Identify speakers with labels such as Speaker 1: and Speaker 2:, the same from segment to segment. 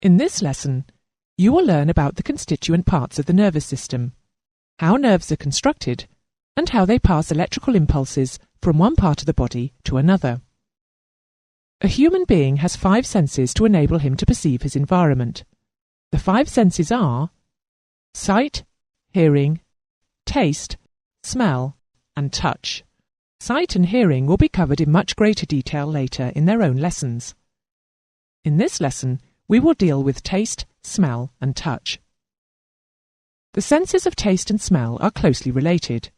Speaker 1: In this lesson, you will learn about the constituent parts of the nervous system, how nerves are constructed, and how they pass electrical impulses from one part of the body to another. A human being has 5 senses to enable him to perceive his environment. The 5 senses are sight, hearing, taste, smell, and touch. Sight and hearing will be covered in much greater detail later in their own lessons. In this lesson, we will deal with taste, smell, and touch. The senses of taste and smell are closely related.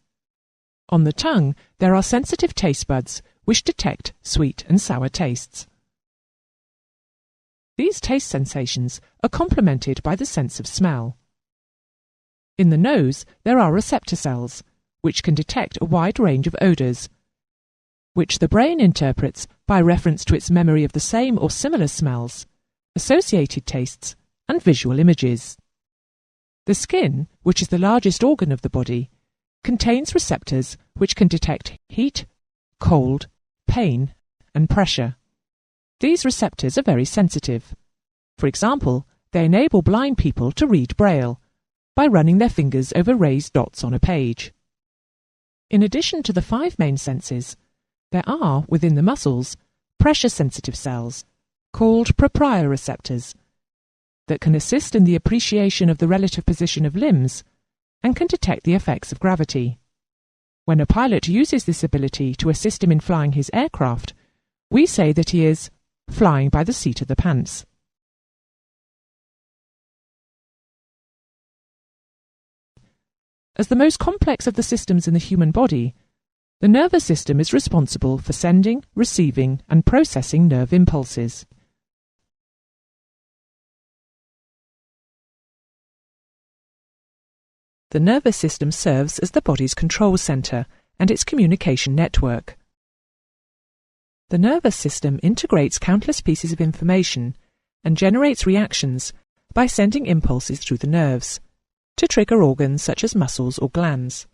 Speaker 1: On the tongue, there are sensitive taste buds which detect sweet and sour tastes. These taste sensations are complemented by the sense of smell. In the nose, there are receptor cells, which can detect a wide range of odours, which the brain interprets by reference to its memory of the same or similar smells, associated tastes, and visual images. The skin, which is the largest organ of the body, contains receptors which can detect heat, cold, pain, and pressure. These receptors are very sensitive. For example, they enable blind people to read Braille by running their fingers over raised dots on a page. In addition to the 5 main senses, there are, within the muscles, pressure-sensitive cells, called proprioceptors, that can assist in the appreciation of the relative position of limbs and can detect the effects of gravity. When a pilot uses this ability to assist him in flying his aircraft, we say that he is flying by the seat of the pants. As the most complex of the systems in the human body, the nervous system is responsible for sending, receiving, and processing nerve impulses. The nervous system serves as the body's control centre and its communication network. The nervous system integrates countless pieces of information and generates reactions by sending impulses through the nerves to trigger organs such as muscles or glands.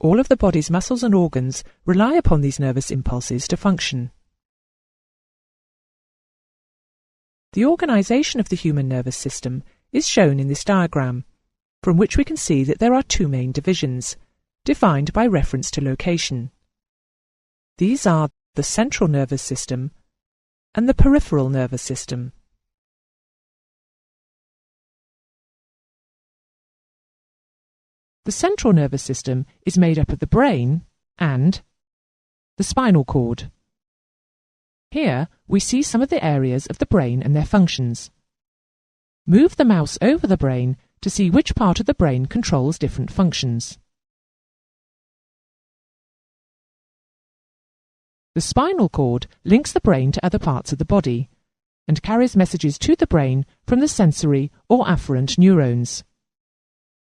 Speaker 1: All of the body's muscles and organs rely upon these nervous impulses to function. The organisation of the human nervous system is shown in this diagram, from which we can see that there are 2 main divisions, defined by reference to location. These are the central nervous system and the peripheral nervous system. The central nervous system is made up of the brain and the spinal cord. Here we see some of the areas of the brain and their functions. Move the mouse over the brain to see which part of the brain controls different functions. The spinal cord links the brain to other parts of the body and carries messages to the brain from the sensory or afferent neurons,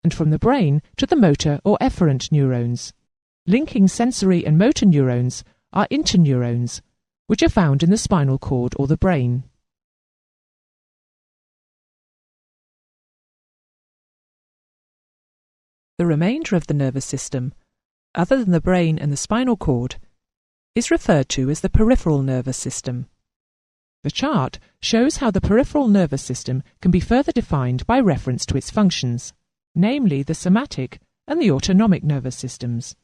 Speaker 1: and from the brain to the motor or efferent neurons. Linking sensory and motor neurons are interneurons, which are found in the spinal cord or the brain. The remainder of the nervous system, other than the brain and the spinal cord, is referred to as the peripheral nervous system. The chart shows how the peripheral nervous system can be further defined by reference to its functions, namely the somatic and the autonomic nervous systems.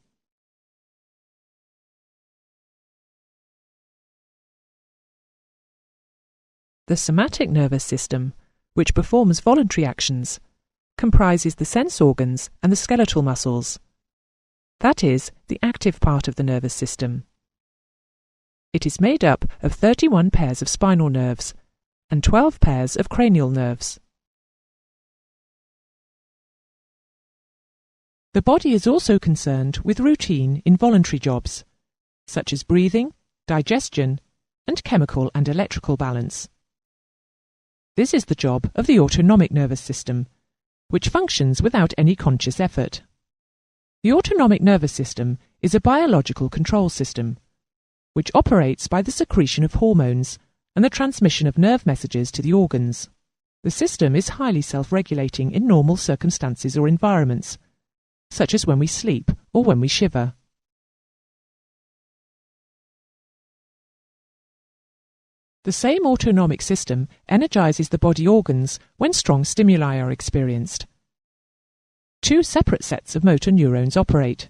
Speaker 1: The somatic nervous system, which performs voluntary actions, comprises the sense organs and the skeletal muscles. That is, the active part of the nervous system. It is made up of 31 pairs of spinal nerves and 12 pairs of cranial nerves. The body is also concerned with routine involuntary jobs, such as breathing, digestion, and chemical and electrical balance. This is the job of the autonomic nervous system, which functions without any conscious effort. The autonomic nervous system is a biological control system, which operates by the secretion of hormones and the transmission of nerve messages to the organs. The system is highly self-regulating in normal circumstances or environments, such as when we sleep or when we shiver. The same autonomic system energizes the body organs when strong stimuli are experienced. Two separate sets of motor neurons operate.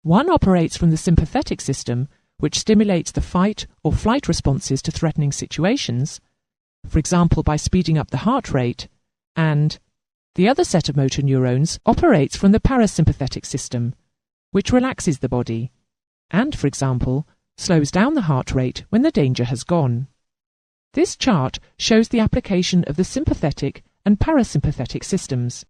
Speaker 1: One operates from the sympathetic system, which stimulates the fight or flight responses to threatening situations, for example by speeding up the heart rate, and the other set of motor neurons operates from the parasympathetic system, which relaxes the body, and, for example, slows down the heart rate when the danger has gone. This chart shows the application of the sympathetic and parasympathetic systems.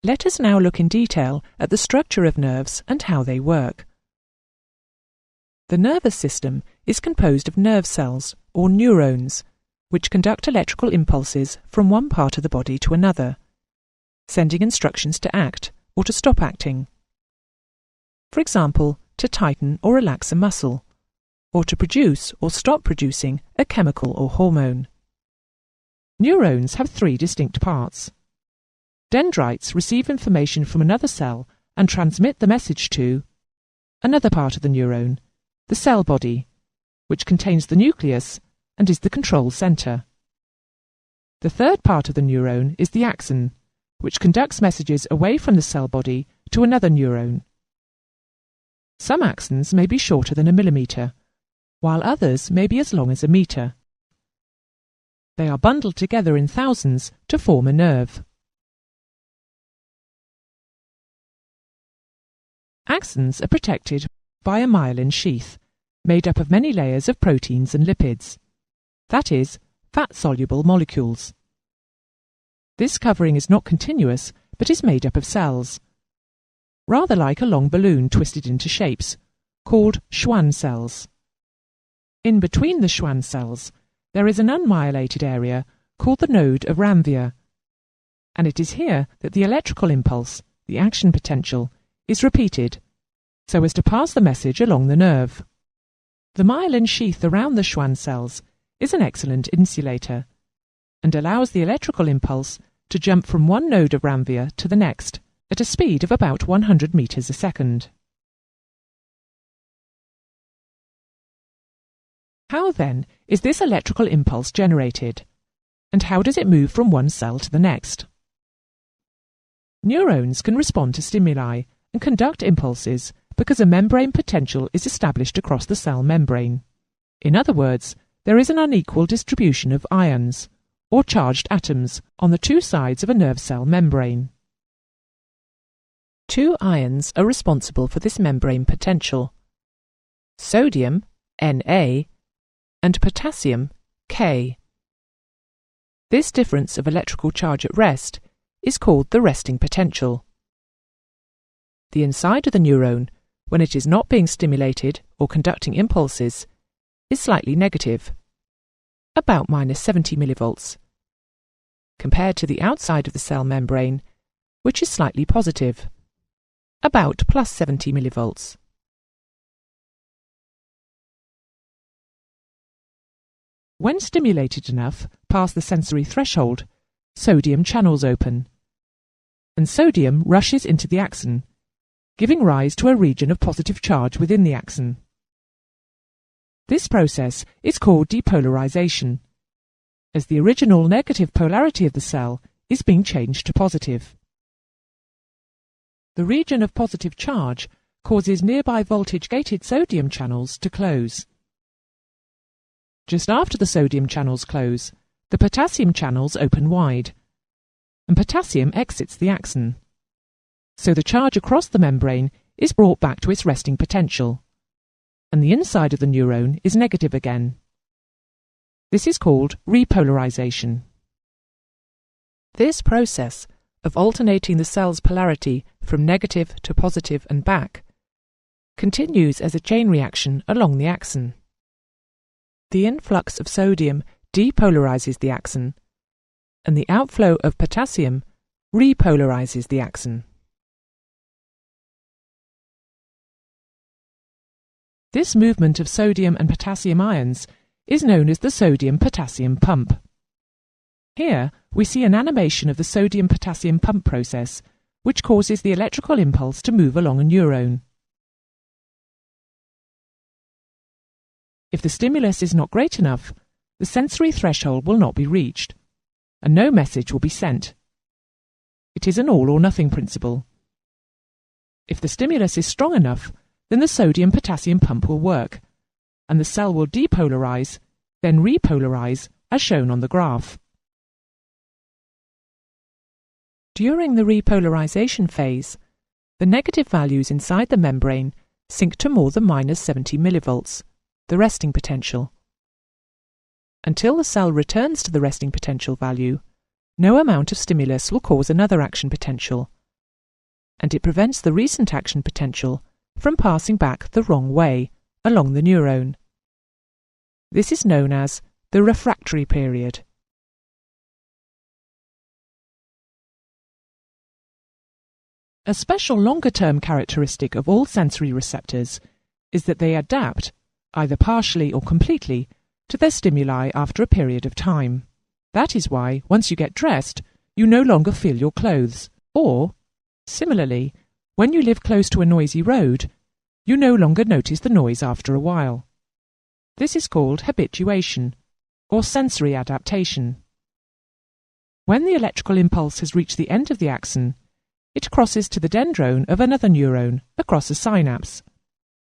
Speaker 1: Let us now look in detail at the structure of nerves and how they work. The nervous system is composed of nerve cells, or neurons, which conduct electrical impulses from one part of the body to another, sending instructions to act or to stop acting. For example, to tighten or relax a muscle, or to produce or stop producing a chemical or hormone. Neurons have three distinct parts. Dendrites receive information from another cell and transmit the message to another part of the neuron, the cell body, which contains the nucleus and is the control center. The third part of the neuron is the axon, which conducts messages away from the cell body to another neuron. Some axons may be shorter than a millimeter, while others may be as long as a meter. They are bundled together in thousands to form a nerve. Axons are protected by a myelin sheath, made up of many layers of proteins and lipids, that is, fat-soluble molecules. This covering is not continuous, but is made up of cells, rather like a long balloon twisted into shapes, called Schwann cells. In between the Schwann cells, there is an unmyelated area called the node of Ranvier, and it is here that the electrical impulse, the action potential, is repeated, so as to pass the message along the nerve. The myelin sheath around the Schwann cells is an excellent insulator, and allows the electrical impulse to jump from one node of Ranvier to the next at a speed of about 100 meters a second. How then is this electrical impulse generated, and how does it move from one cell to the next? Neurons can respond to stimuli and conduct impulses because a membrane potential is established across the cell membrane. In other words, there is an unequal distribution of ions, or charged atoms, on the two sides of a nerve cell membrane. Two ions are responsible for this membrane potential: sodium, Na, and potassium, K. This difference of electrical charge at rest is called the resting potential. The inside of the neuron, when it is not being stimulated or conducting impulses, is slightly negative, about -70 millivolts, compared to the outside of the cell membrane, which is slightly positive, about +70 millivolts. When stimulated enough past the sensory threshold, sodium channels open, and sodium rushes into the axon, giving rise to a region of positive charge within the axon. This process is called depolarization, as the original negative polarity of the cell is being changed to positive. The region of positive charge causes nearby voltage-gated sodium channels to close. Just after the sodium channels close, the potassium channels open wide, and potassium exits the axon. So the charge across the membrane is brought back to its resting potential, and the inside of the neuron is negative again. This is called repolarization. This process of alternating the cell's polarity from negative to positive and back continues as a chain reaction along the axon. The influx of sodium depolarizes the axon, and the outflow of potassium repolarizes the axon. This movement of sodium and potassium ions is known as the sodium-potassium pump. Here we see an animation of the sodium-potassium pump process, which causes the electrical impulse to move along a neuron. If the stimulus is not great enough, the sensory threshold will not be reached, and no message will be sent. It is an all-or-nothing principle. If the stimulus is strong enough, then the sodium-potassium pump will work, and the cell will depolarize, then repolarize, as shown on the graph. During the repolarization phase, the negative values inside the membrane sink to more than -70 millivolts, the resting potential. Until the cell returns to the resting potential value, no amount of stimulus will cause another action potential, and it prevents the recent action potential from passing back the wrong way along the neuron. This is known as the refractory period. A special longer-term characteristic of all sensory receptors is that they adapt, either partially or completely, to their stimuli after a period of time. That is why, once you get dressed, you no longer feel your clothes, or, similarly, when you live close to a noisy road, you no longer notice the noise after a while. This is called habituation, or sensory adaptation. When the electrical impulse has reached the end of the axon, it crosses to the dendrone of another neuron across a synapse.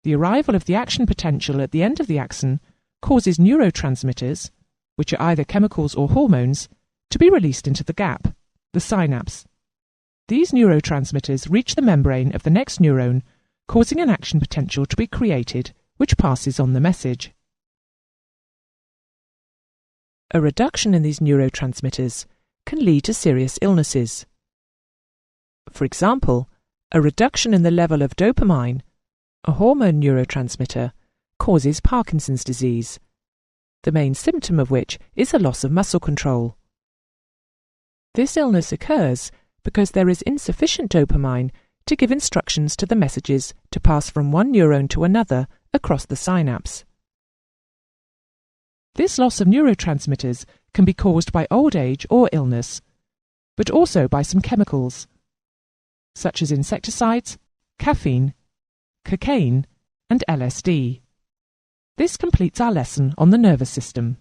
Speaker 1: The arrival of the action potential at the end of the axon causes neurotransmitters, which are either chemicals or hormones, to be released into the gap, the synapse. These neurotransmitters reach the membrane of the next neuron, causing an action potential to be created, which passes on the message. A reduction in these neurotransmitters can lead to serious illnesses. For example, a reduction in the level of dopamine, a hormone neurotransmitter, causes Parkinson's disease, the main symptom of which is a loss of muscle control. This illness occurs because there is insufficient dopamine to give instructions to the messages to pass from one neuron to another across the synapse. This loss of neurotransmitters can be caused by old age or illness, but also by some chemicals, such as insecticides, caffeine, cocaine, and LSD. This completes our lesson on the nervous system.